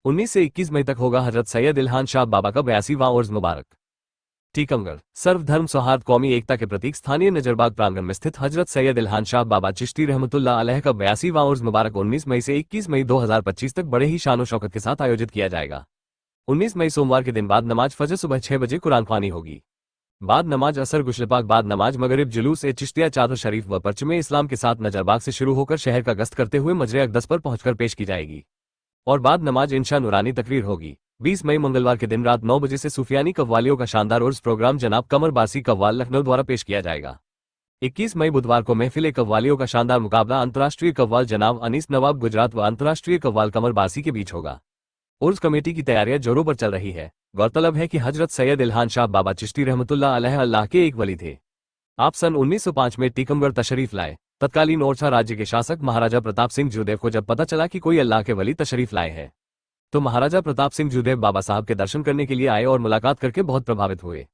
19 से 21 मई तक होगा हजरत सैयद इल्हान शाह बाबा का 82वां उर्स मुबारक। टीकमगढ़ सर्वधर्म सौहार्द कौमी एकता के प्रतीक स्थानीय नजरबाग प्रांगण में स्थित हजरत सैयद इल्हान शाह बाबा चिश्ती रहमतुल्लाह अलैह का 82वां उर्स मुबारक 19 मई से 21 मई 2025 तक बड़े ही शानो शौकत के साथ आयोजित किया जाएगा। 19 मई सोमवार के दिन बाद नमाज फजर सुबह 6 बजे कुरान ख्वानी होगी। बाद नमाज असर गुशलपाक बाद नमाज मगरिब जुलूस ए चिश्तिया चादर शरीफ व परचमे इस्लाम के साथ नजरबाग से शुरू होकर शहर का गश्त करते हुए मजरे अक़दस पर पहुंचकर पेश की जाएगी और बाद नमाज इंशा नूरानी तकरीर होगी। 20 मई मंगलवार के दिन रात 9 बजे से सूफियानी कव्वालियों का शानदार उर्स प्रोग्राम जनाब कमर बासी कव्वाल लखनऊ द्वारा पेश किया जाएगा। 21 मई बुधवार को महफिल कव्वालियों का शानदार मुकाबला अंतर्राष्ट्रीय कव्वाल जनाब अनीस नवाब गुजरात व अंतर्राष्ट्रीय कव्वाल कमर बासी के बीच होगा। उर्स कमेटी की तैयारियां जोरों पर चल रही है। गौरतलब है कि हजरत सैयद इल्हान शाह बाबा चिश्ती रहमतुल्लाह अलैह अल्लाह के एक वली थे। आप सन 1905 में टीकमगढ़ तशरीफ लाए। तत्कालीन ओरछा राज्य के शासक महाराजा प्रताप सिंह जूदेव को जब पता चला कि कोई अल्लाह के वली तशरीफ लाए हैं तो महाराजा प्रताप सिंह जूदेव बाबा साहब के दर्शन करने के लिए आए और मुलाकात करके बहुत प्रभावित हुए।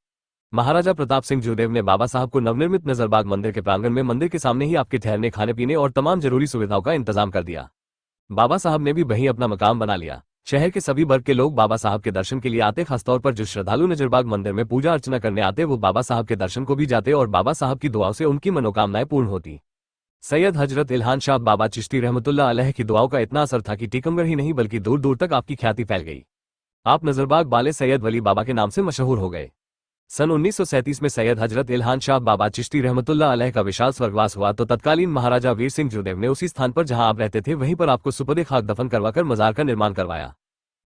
महाराजा प्रताप सिंह जूदेव ने बाबा साहब को नवनिर्मित नजरबाग मंदिर के प्रांगण में मंदिर के सामने ही आपके ठहरने खाने पीने और तमाम जरूरी सुविधाओं का इंतजाम कर दिया। बाबा साहब ने भी वहीं अपना मकाम बना लिया। शहर के सभी वर्ग के लोग बाबा साहब के दर्शन के लिए आते, खासतौर पर जो श्रद्धालु नजरबाग मंदिर में पूजा अर्चना करने आते वो बाबा साहब के दर्शन को भी जाते और बाबा साहब की दुआओं से उनकी मनोकामनाएं पूर्ण होती। सैयद हजरत इल्हान शाह बाबा चिश्ती रहमतुल्लाह अलैह की दुआओं का इतना असर था कि टीकमगढ़ ही नहीं बल्कि दूर दूर तक आपकी ख्याति फैल गई। आप नजरबाग बाले सैयद वली बाबा के नाम से मशहूर हो गए। सन 1937 में सैयद हजरत इल्हान शाह बाबा चिश्ती रहमतुल्लाह अलैह का विशाल स्वर्गवास हुआ तो तत्कालीन महाराजा वीर सिंह जूदेव ने उसी स्थान पर जहां आप रहते थे वहीं पर आपको सुपदे खाक दफन करवाकर मजार का निर्माण करवाया।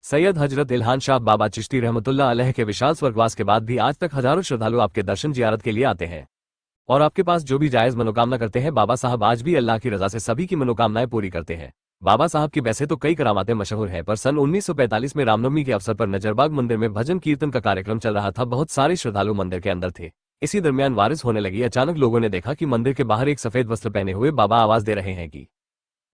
सैयद हजरत इल्हान शाह बाबा चिश्ती रहमतुल्लाह अलैह के विशाल स्वर्गवास के बाद भी आज तक हजारों श्रद्धालु आपके दर्शन जियारत के लिए आते हैं और आपके पास जो भी जायज मनोकामना करते हैं बाबा साहब आज भी अल्लाह की रजा से सभी की मनोकामनाएं पूरी करते हैं। बाबा साहब की वैसे तो कई करामातें मशहूर है, पर सन 1945 में रामनवमी के अवसर पर नजरबाग मंदिर में भजन कीर्तन का कार्यक्रम चल रहा था। बहुत सारे श्रद्धालु मंदिर के अंदर थे। इसी दरमियान बारिश होने लगी। अचानक लोगों ने देखा कि मंदिर के बाहर एक सफेद वस्त्र पहने हुए बाबा आवाज दे रहे हैं कि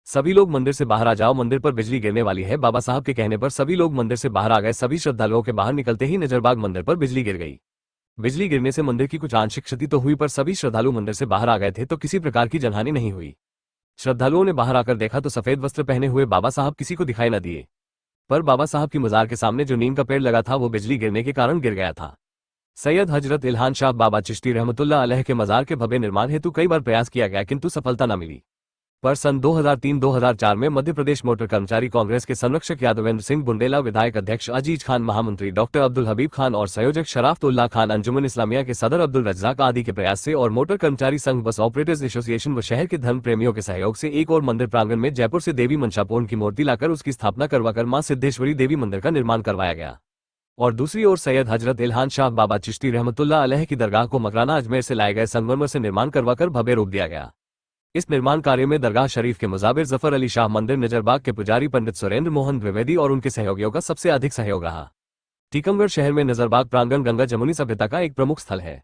सभी लोग मंदिर से बाहर आ जाओ, मंदिर पर बिजली गिरने वाली है। बाबा साहब के कहने पर सभी लोग मंदिर से बाहर आ गए। सभी श्रद्धालुओं के बाहर निकलते ही नजरबाग मंदिर पर बिजली गिर गई। बिजली गिरने से मंदिर की कुछ आंशिक क्षति तो हुई, पर सभी श्रद्धालु मंदिर से बाहर आ गए थे तो किसी प्रकार की जनहानि नहीं हुई। श्रद्धालुओं ने बाहर आकर देखा तो सफेद वस्त्र पहने हुए बाबा साहब किसी को दिखाई न दिए, पर बाबा साहब की मजार के सामने जो नीम का पेड़ लगा था वो बिजली गिरने के कारण गिर गया था। सैयद हजरत इल्हान शाह बाबा चिश्ती रहमतुल्लाह अलैह के मजार के भव्य निर्माण हेतु कई बार प्रयास किया गया किंतु सफलता न मिली। पर सन 2003-2004 में मध्य प्रदेश मोटर कर्मचारी कांग्रेस के संरक्षक यादवेंद्र सिंह बुंडेला, विधायक अध्यक्ष अजीज खान, महामंत्री डॉक्टर अब्दुल हबीब खान और संयोजक शराफतुल्लाह खान, अंजुमन इस्लामिया के सदर अब्दुल रज्जाक आदि के प्रयास से और मोटर कर्मचारी संघ, बस ऑपरेटर्स एसोसिएशन व शहर के धर्म प्रेमियों के सहयोग से एक और मंदिर प्रांगण में जयपुर से देवी मनशापूर्ण की मूर्ति लाकर उसकी स्थापना करवाकर मां सिद्धेश्वरी देवी मंदिर का निर्माण करवाया गया और दूसरी ओर सैयद हजरत इल्हान शाह बाबा चिश्ती रहमतुल्लाह अलैह की दरगाह को मकराना अजमेर से लाए गए संगमरमर से निर्माण करवाकर भव्य रूप दिया गया। इस निर्माण कार्य में दरगाह शरीफ के मुजाबिर जफर अली शाह, मंदिर नजरबाग के पुजारी पंडित सुरेंद्र मोहन द्विवेदी और उनके सहयोगियों का सबसे अधिक सहयोग रहा। टीकमगढ़ शहर में नजरबाग प्रांगण गंगा जमुनी सभ्यता का एक प्रमुख स्थल है।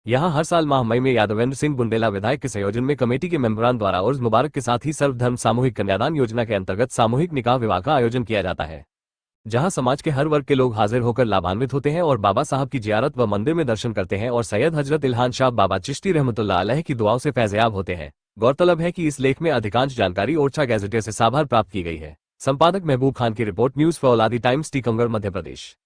यहाँ हर साल माह मई में यादवेंद्र सिंह बुंडेला विधायक के संयोजन में कमेटी के मेंबरान द्वारा उर्स मुबारक के साथ ही सर्वधर्म सामूहिक कन्यादान योजना के अंतर्गत सामूहिक निकाह विवाह का आयोजन किया जाता है, जहां समाज के हर वर्ग के लोग हाजिर होकर लाभान्वित होते हैं और बाबा साहब की जियारत व मंदिर में दर्शन करते हैं और सैयद हजरत इल्हान शाह बाबा चिश्ती रहमतुल्लाह अलैह की दुआओं से फैज़याब होते हैं। गौरतलब है कि इस लेख में अधिकांश जानकारी ओरछा गैजेटियर से साभार प्राप्त की गई है। संपादक महबूब खान की रिपोर्ट, न्यूज फॉर ऑल आदि टाइम्स, टीकमगढ़, मध्य प्रदेश।